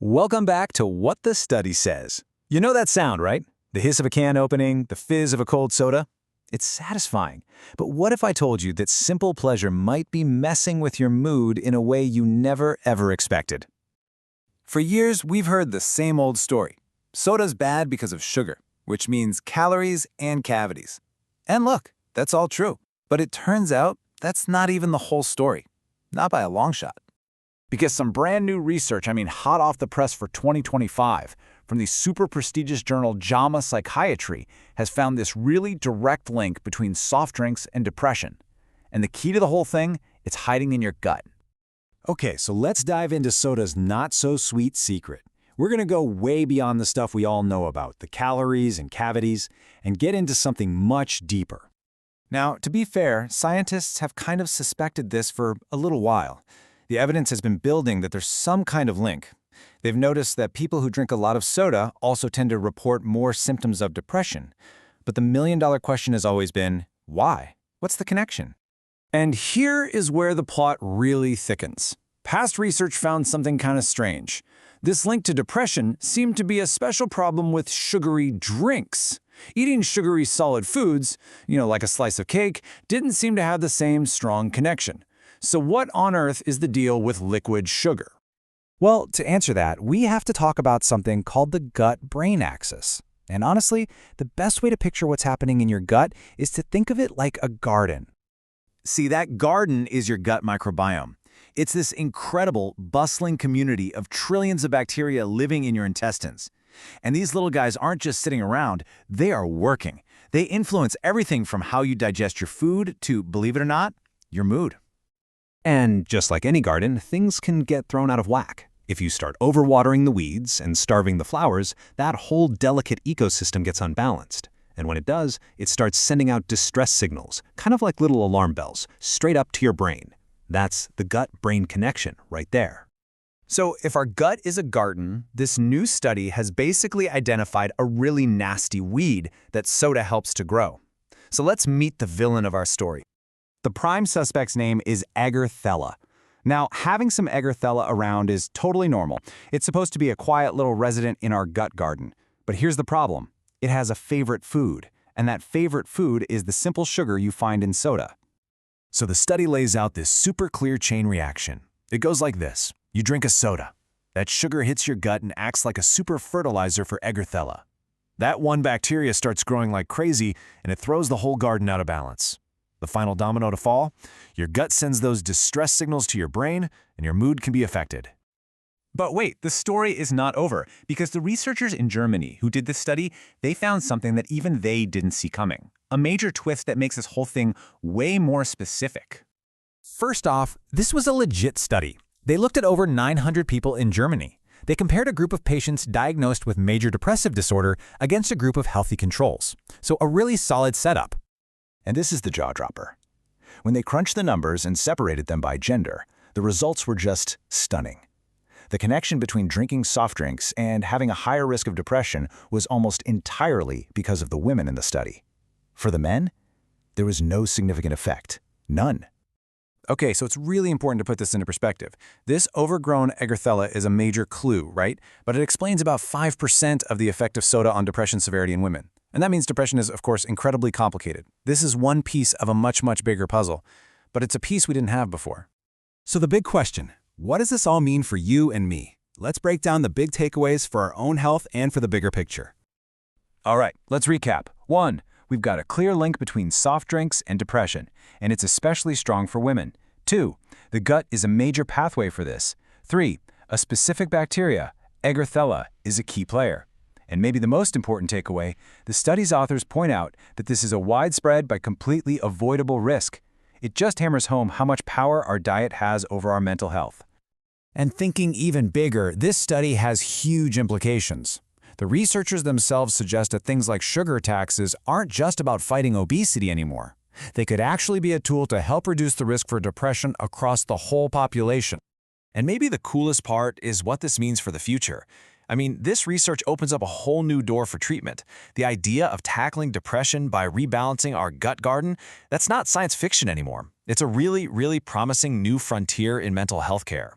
Welcome back to What the Study Says. You know that sound, right? The hiss of a can opening, the fizz of a cold soda? It's satisfying. But what if I told you that simple pleasure might be messing with your mood in a way you never ever expected? For years, we've heard the same old story. Soda's bad because of sugar, which means calories and cavities. And look, that's all true. But it turns out that's not even the whole story. Not by a long shot. Because some brand new research, hot off the press for 2025, from the super prestigious journal JAMA Psychiatry, has found this really direct link between soft drinks and depression. And the key to the whole thing, it's hiding in your gut. Okay, so let's dive into soda's not-so-sweet secret. We're going to go way beyond the stuff we all know about, the calories and cavities, and get into something much deeper. Now, to be fair, scientists have kind of suspected this for a little while. The evidence has been building that there's some kind of link. They've noticed that people who drink a lot of soda also tend to report more symptoms of depression. But the million-dollar question has always been, why? What's the connection? And here is where the plot really thickens. Past research found something kind of strange. This link to depression seemed to be a special problem with sugary drinks. Eating sugary solid foods, like a slice of cake, didn't seem to have the same strong connection. So what on earth is the deal with liquid sugar? Well, to answer that, we have to talk about something called the gut-brain axis. And honestly, the best way to picture what's happening in your gut is to think of it like a garden. See, that garden is your gut microbiome. It's this incredible, bustling community of trillions of bacteria living in your intestines. And these little guys aren't just sitting around, they are working. They influence everything from how you digest your food to, believe it or not, your mood. And just like any garden, things can get thrown out of whack. If you start overwatering the weeds and starving the flowers, that whole delicate ecosystem gets unbalanced. And when it does, it starts sending out distress signals, kind of like little alarm bells, straight up to your brain. That's the gut-brain connection right there. So if our gut is a garden, this new study has basically identified a really nasty weed that soda helps to grow. So let's meet the villain of our story. The prime suspect's name is Eggerthella. Now, having some Eggerthella around is totally normal. It's supposed to be a quiet little resident in our gut garden. But here's the problem. It has a favorite food, and that favorite food is the simple sugar you find in soda. So the study lays out this super clear chain reaction. It goes like this. You drink a soda. That sugar hits your gut and acts like a super fertilizer for Eggerthella. That one bacteria starts growing like crazy, and it throws the whole garden out of balance. The final domino to fall, your gut sends those distress signals to your brain, and your mood can be affected. But wait, the story is not over, because the researchers in Germany who did this study, they found something that even they didn't see coming. A major twist that makes this whole thing way more specific. First off, this was a legit study. They looked at over 900 people in Germany. They compared a group of patients diagnosed with major depressive disorder against a group of healthy controls. So a really solid setup. And this is the jaw-dropper. When they crunched the numbers and separated them by gender, the results were just stunning. The connection between drinking soft drinks and having a higher risk of depression was almost entirely because of the women in the study. For the men, there was no significant effect. None. Okay, so it's really important to put this into perspective. This overgrown Eggerthella is a major clue, right? But it explains about 5% of the effect of soda on depression severity in women. And that means depression is, of course, incredibly complicated. This is one piece of a much, much bigger puzzle, but it's a piece we didn't have before. So the big question, what does this all mean for you and me? Let's break down the big takeaways for our own health and for the bigger picture. All right, let's recap. 1, we've got a clear link between soft drinks and depression, and it's especially strong for women. 2, the gut is a major pathway for this. 3, a specific bacteria, Eggerthella, is a key player. And maybe the most important takeaway, the study's authors point out that this is a widespread but completely avoidable risk. It just hammers home how much power our diet has over our mental health. And thinking even bigger, this study has huge implications. The researchers themselves suggest that things like sugar taxes aren't just about fighting obesity anymore. They could actually be a tool to help reduce the risk for depression across the whole population. And maybe the coolest part is what this means for the future. This research opens up a whole new door for treatment. The idea of tackling depression by rebalancing our gut garden, that's not science fiction anymore. It's a really, really promising new frontier in mental health care.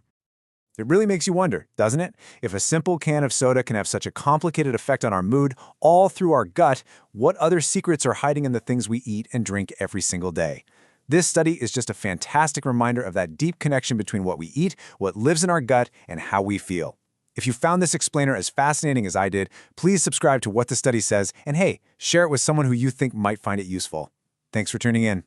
It really makes you wonder, doesn't it? If a simple can of soda can have such a complicated effect on our mood, all through our gut, what other secrets are hiding in the things we eat and drink every single day? This study is just a fantastic reminder of that deep connection between what we eat, what lives in our gut, and how we feel. If you found this explainer as fascinating as I did, please subscribe to What the Study Says, and hey, share it with someone who you think might find it useful. Thanks for tuning in.